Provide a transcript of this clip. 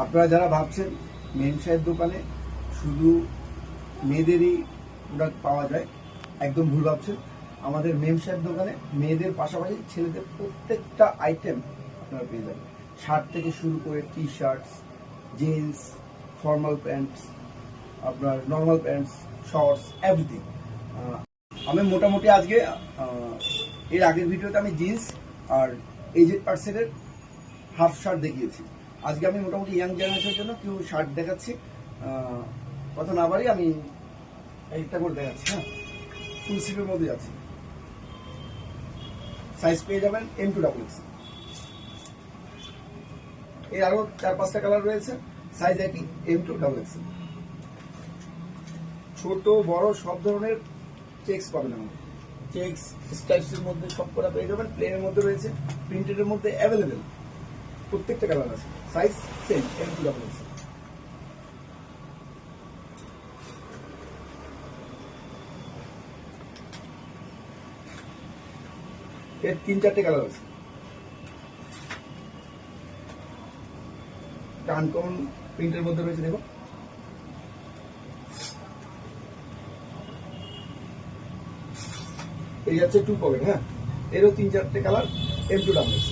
আপনারা যারা ভাবছেন মেম সাহেব দোকানে শুধু মেয়েদেরই প্রোডাক্ট পাওয়া যায়, একদম ভুল ভাবছেন। আমাদের মেম সাহেব দোকানে মেয়েদের পাশাপাশি ছেলেদের প্রত্যেকটা আইটেম আপনারা পেয়ে যাবেন। শার্ট থেকে শুরু করে টি শার্টস, জিন্স, ফর্মাল প্যান্টস, আপনার নর্মাল প্যান্টস, শর্টস, এভরিথিং। আমি মোটামুটি আজকে এর আগের ভিডিওতে আমি জিন্স আর এজেড পার্সেলের হাফ শার্ট দেখিয়েছি। আজকে আমি মোটামুটি ইয়াং জেনারেশনের জন্য কেউ শার্ট দেখাচ্ছি। কথা না বাড়ি আমি একটা করে দেখাচ্ছি। হ্যাঁ, ফুল স্লিভের মধ্যে যাচ্ছি। সাইজ পেয়ে যাবেন M2XX। এর আরো 4-5টা কালার রয়েছে, সাইজ একই M2XX। ছোট বড় সব ধরনের চেক্স পাবেন আমাদের। চেক্স স্টাইলসের মধ্যে সব করা পেয়ে যাবেন, প্লেনের মধ্যে রয়েছে, প্রিন্টেডের মধ্যে অ্যাভেলেবেল, প্রত্যেকটা কালার আছে, সাইজ সেম M2XX। এর 3-4টে কালার আছে। আনকমন প্রিন্টের মধ্যে রয়েছে, দেখো। এই যাচ্ছে 2 পকেট। হ্যাঁ, এরও 3-4টে কালার M2XX।